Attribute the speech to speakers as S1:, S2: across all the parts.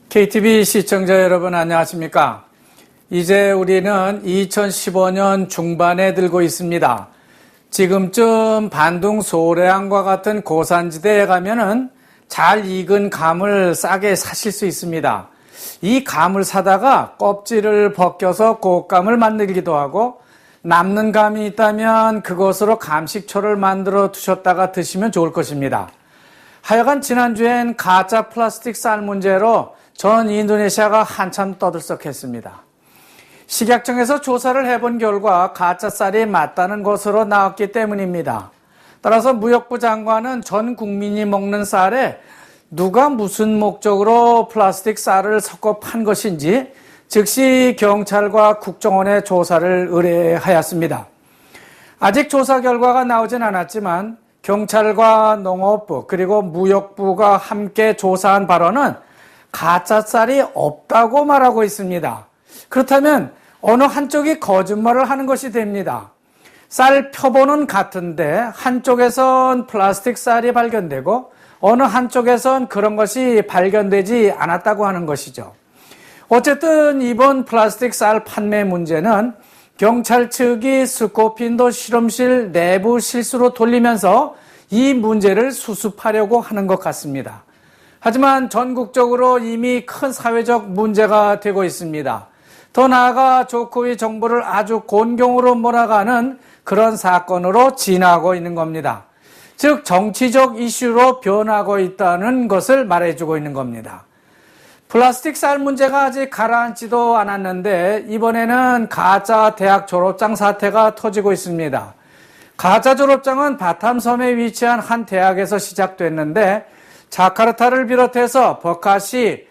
S1: KTV 시청자 여러분 안녕하십니까? 이제 우리는 2015년 중반에 들고 있습니다. 지금쯤 반둥 소래암과 같은 고산지대에 가면은 잘 익은 감을 싸게 사실 수 있습니다. 이 감을 사다가 껍질을 벗겨서 곶감을 만들기도 하고 남는 감이 있다면 그것으로 감식초를 만들어 두셨다가 드시면 좋을 것입니다. 하여간 지난주엔 가짜 플라스틱 쌀 문제로 전 인도네시아가 한참 떠들썩했습니다. 식약청에서 조사를 해본 결과 가짜 쌀이 맞다는 것으로 나왔기 때문입니다. 따라서 무역부 장관은 전 국민이 먹는 쌀에 누가 무슨 목적으로 플라스틱 쌀을 섞어 판 것인지 즉시 경찰과 국정원에 조사를 의뢰하였습니다. 아직 조사 결과가 나오진 않았지만 경찰과 농업부 그리고 무역부가 함께 조사한 바로는 가짜 쌀이 없다고 말하고 있습니다. 그렇다면 어느 한쪽이 거짓말을 하는 것이 됩니다. 쌀 표본은 같은데 한쪽에선 플라스틱 쌀이 발견되고 어느 한쪽에선 그런 것이 발견되지 않았다고 하는 것이죠. 어쨌든 이번 플라스틱 쌀 판매 문제는 경찰 측이 스코핀도 실험실 내부 실수로 돌리면서 이 문제를 수습하려고 하는 것 같습니다. 하지만 전국적으로 이미 큰 사회적 문제가 되고 있습니다. 더 나아가 조코위 정부를 아주 곤경으로 몰아가는 그런 사건으로 지나고 있는 겁니다. 즉 정치적 이슈로 변하고 있다는 것을 말해주고 있는 겁니다. 플라스틱 쌀 문제가 아직 가라앉지도 않았는데 이번에는 가짜 대학 졸업장 사태가 터지고 있습니다. 가짜 졸업장은 바탐섬에 위치한 한 대학에서 시작됐는데 자카르타를 비롯해서 버카시,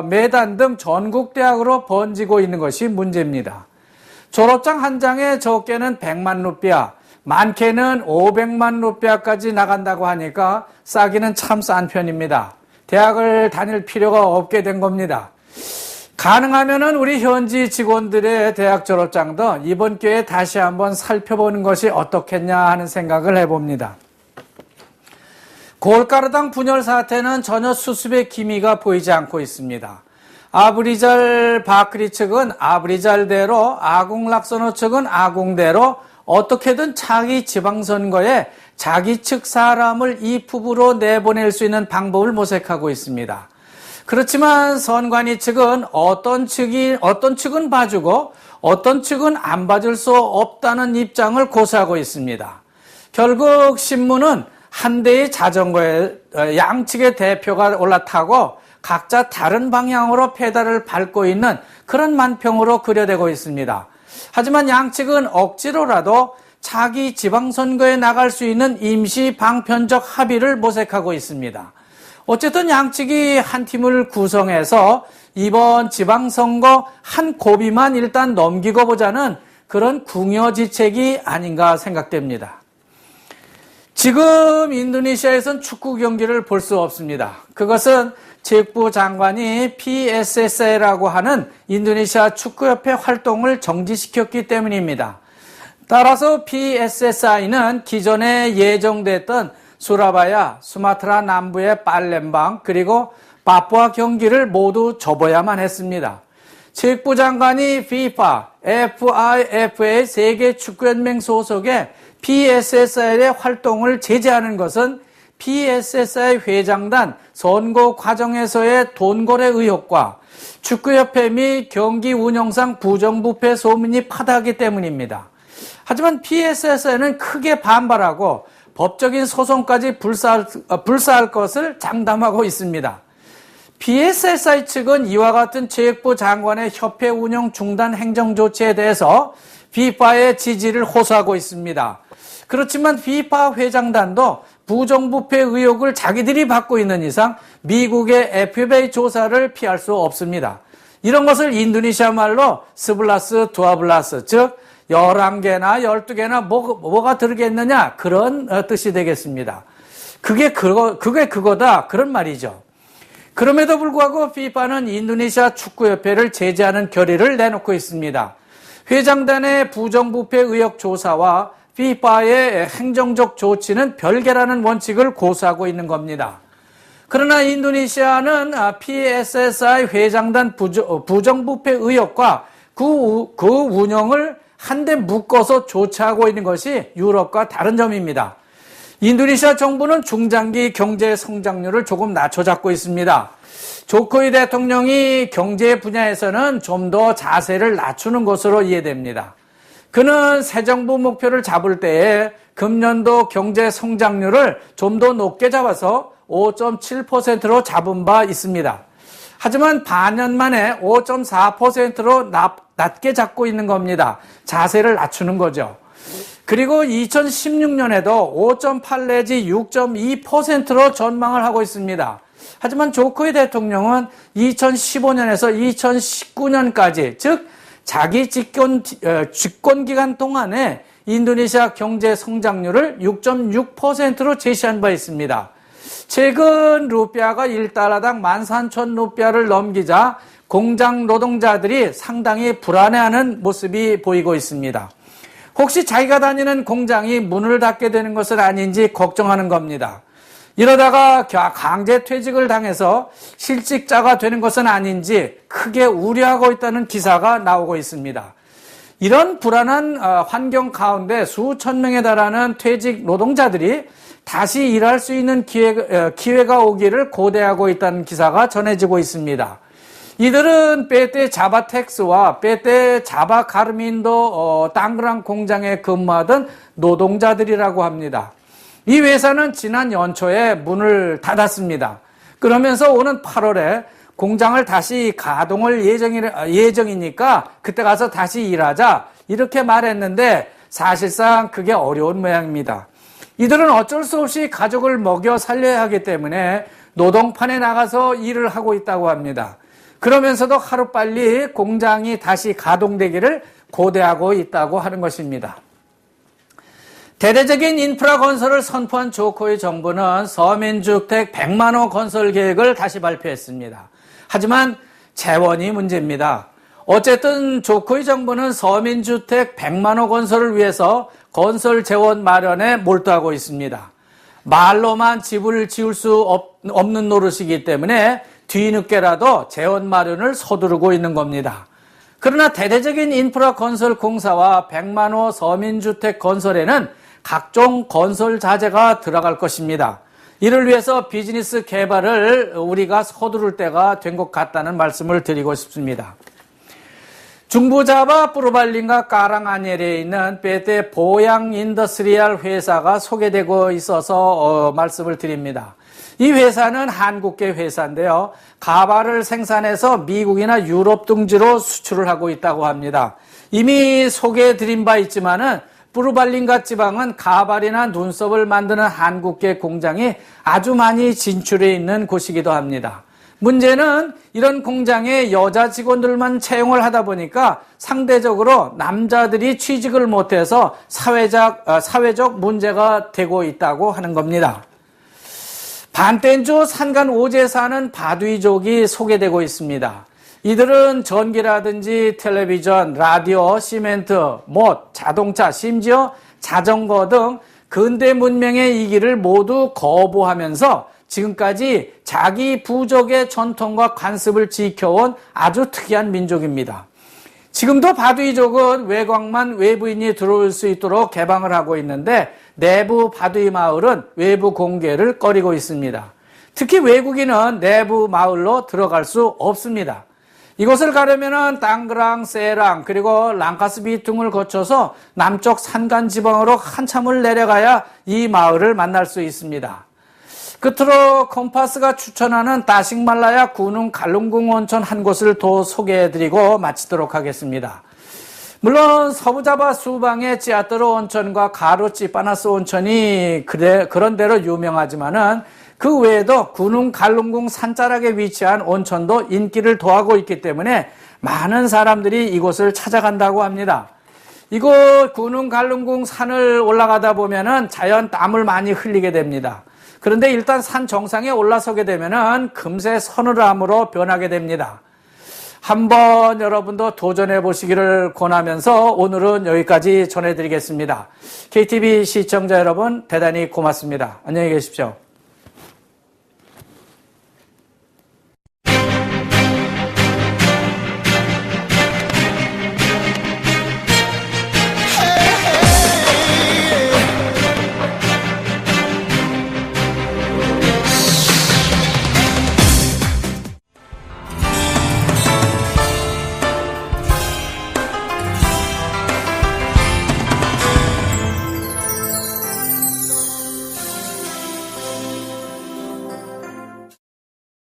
S1: 메단 등 전국 대학으로 번지고 있는 것이 문제입니다. 졸업장 한 장에 적게는 100만 루피아, 많게는 500만 루피아까지 나간다고 하니까 싸기는 참 싼 편입니다. 대학을 다닐 필요가 없게 된 겁니다. 가능하면은 우리 현지 직원들의 대학 졸업장도 이번 기회에 다시 한번 살펴보는 것이 어떻겠냐 하는 생각을 해봅니다. 골가루당 분열 사태는 전혀 수습의 기미가 보이지 않고 있습니다. 아브리잘 바크리 측은 아브리잘대로, 아궁락서노 측은 아궁대로 어떻게든 자기 지방선거에 자기 측 사람을 이 부부로 내보낼 수 있는 방법을 모색하고 있습니다. 그렇지만 선관위 측은 어떤 측은 봐주고 어떤 측은 안 봐줄 수 없다는 입장을 고수하고 있습니다. 결국 신문은 한 대의 자전거에 양측의 대표가 올라타고 각자 다른 방향으로 페달을 밟고 있는 그런 만평으로 그려되고 있습니다. 하지만 양측은 억지로라도 자기 지방선거에 나갈 수 있는 임시 방편적 합의를 모색하고 있습니다. 어쨌든 양측이 한 팀을 구성해서 이번 지방선거 한 고비만 일단 넘기고 보자는 그런 궁여지책이 아닌가 생각됩니다. 지금 인도네시아에선 축구 경기를 볼 수 없습니다. 그것은 체육부 장관이 PSSI라고 하는 인도네시아 축구협회 활동을 정지시켰기 때문입니다. 따라서 PSSI는 기존에 예정됐던 수라바야, 수마트라 남부의 팔렘방 그리고 파푸아 경기를 모두 접어야만 했습니다. 체육부 장관이 FIFA, FIFA 세계 축구연맹 소속의 PSSI의 활동을 제재하는 것은 PSSI 회장단 선거 과정에서의 돈거래 의혹과 축구협회 및 경기 운영상 부정부패 소문이 파다하기 때문입니다. 하지만 PSSI는 크게 반발하고 법적인 소송까지 불사할 것을 장담하고 있습니다. PSSI 측은 이와 같은 체육부 장관의 협회 운영 중단 행정조치에 대해서 FIFA의 지지를 호소하고 있습니다. 그렇지만 FIFA 회장단도 부정부패 의혹을 자기들이 받고 있는 이상 미국의 FIFA의 조사를 피할 수 없습니다. 이런 것을 인도네시아 말로 스블라스 두아블라스, 즉 11개나 12개나 뭐가 들겠느냐 그런 뜻이 되겠습니다. 그게 그거다 그런 말이죠. 그럼에도 불구하고 FIFA는 인도네시아 축구협회를 제재하는 결의를 내놓고 있습니다. 회장단의 부정부패 의혹 조사와 FIFA의 행정적 조치는 별개라는 원칙을 고수하고 있는 겁니다. 그러나 인도네시아는 PSSI 회장단 부정부패 의혹과 그 운영을 한데 묶어서 조치하고 있는 것이 유럽과 다른 점입니다. 인도네시아 정부는 중장기 경제 성장률을 조금 낮춰잡고 있습니다. 조코이 대통령이 경제 분야에서는 좀 더 자세를 낮추는 것으로 이해됩니다. 그는 새 정부 목표를 잡을 때에 금년도 경제 성장률을 좀 더 높게 잡아서 5.7%로 잡은 바 있습니다. 하지만 반년 만에 5.4%로 낮게 잡고 있는 겁니다. 자세를 낮추는 거죠. 그리고 2016년에도 5.8 내지 6.2%로 전망을 하고 있습니다. 하지만 조코이 대통령은 2015년에서 2019년까지 즉 자기 집권 기간 동안에 인도네시아 경제 성장률을 6.6%로 제시한 바 있습니다. 최근 루피아가 1달러당 13,000루피아를 넘기자 공장 노동자들이 상당히 불안해하는 모습이 보이고 있습니다. 혹시 자기가 다니는 공장이 문을 닫게 되는 것은 아닌지 걱정하는 겁니다. 이러다가 강제 퇴직을 당해서 실직자가 되는 것은 아닌지 크게 우려하고 있다는 기사가 나오고 있습니다. 이런 불안한 환경 가운데 수천 명에 달하는 퇴직 노동자들이 다시 일할 수 있는 기회가 오기를 고대하고 있다는 기사가 전해지고 있습니다. 이들은 PT 자바텍스와 PT 자바카르민도 땅그랑 공장에 근무하던 노동자들이라고 합니다. 이 회사는 지난 연초에 문을 닫았습니다. 그러면서 오는 8월에 공장을 다시 가동할 예정이니까 그때 가서 다시 일하자 이렇게 말했는데 사실상 그게 어려운 모양입니다. 이들은 어쩔 수 없이 가족을 먹여 살려야 하기 때문에 노동판에 나가서 일을 하고 있다고 합니다. 그러면서도 하루빨리 공장이 다시 가동되기를 고대하고 있다고 하는 것입니다. 대대적인 인프라 건설을 선포한 조코이 정부는 서민주택 100만 호 건설 계획을 다시 발표했습니다. 하지만 재원이 문제입니다. 어쨌든 조코이 정부는 서민주택 100만 호 건설을 위해서 건설 재원 마련에 몰두하고 있습니다. 말로만 집을 지을 수 없는 노릇이기 때문에 뒤늦게라도 재원 마련을 서두르고 있는 겁니다. 그러나 대대적인 인프라 건설 공사와 100만 호 서민주택 건설에는 각종 건설 자재가 들어갈 것입니다. 이를 위해서 비즈니스 개발을 우리가 서두를 때가 된 것 같다는 말씀을 드리고 싶습니다. 중부자바 프로발린과 까랑아니엘에 있는 PT 보양 인더스리얼 회사가 소개되고 있어서 말씀을 드립니다. 이 회사는 한국계 회사인데요. 가발을 생산해서 미국이나 유럽 등지로 수출을 하고 있다고 합니다. 이미 소개해드린 바 있지만은 프루발린가 지방은 가발이나 눈썹을 만드는 한국계 공장이 아주 많이 진출해 있는 곳이기도 합니다. 문제는 이런 공장에 여자 직원들만 채용을 하다 보니까 상대적으로 남자들이 취직을 못해서 사회적 문제가 되고 있다고 하는 겁니다. 반텐조 산간 오지에 사는 바두이족이 소개되고 있습니다. 이들은 전기라든지 텔레비전, 라디오, 시멘트, 못, 자동차, 심지어 자전거 등 근대 문명의 이기를 모두 거부하면서 지금까지 자기 부족의 전통과 관습을 지켜온 아주 특이한 민족입니다. 지금도 바두이족은 외곽만 외부인이 들어올 수 있도록 개방을 하고 있는데 내부 바두이 마을은 외부 공개를 꺼리고 있습니다. 특히 외국인은 내부 마을로 들어갈 수 없습니다. 이곳을 가려면은 땅그랑, 세랑, 그리고 랑카스비퉁을 거쳐서 남쪽 산간 지방으로 한참을 내려가야 이 마을을 만날 수 있습니다. 끝으로 컴파스가 추천하는 따식말라야 군웅 갈룽궁 온천 한 곳을 더 소개해드리고 마치도록 하겠습니다. 물론 서부자바 수방의 찌아뜨르 온천과 가루찌 빠나스 온천이 그런 대로 유명하지만은 그 외에도 군웅 갈룽궁 산자락에 위치한 온천도 인기를 더하고 있기 때문에 많은 사람들이 이곳을 찾아간다고 합니다. 이곳 군웅 갈룽궁 산을 올라가다 보면은 자연 땀을 많이 흘리게 됩니다. 그런데 일단 산 정상에 올라서게 되면은 금세 서늘함으로 변하게 됩니다. 한번 여러분도 도전해 보시기를 권하면서 오늘은 여기까지 전해드리겠습니다. KTV 시청자 여러분 대단히 고맙습니다. 안녕히 계십시오.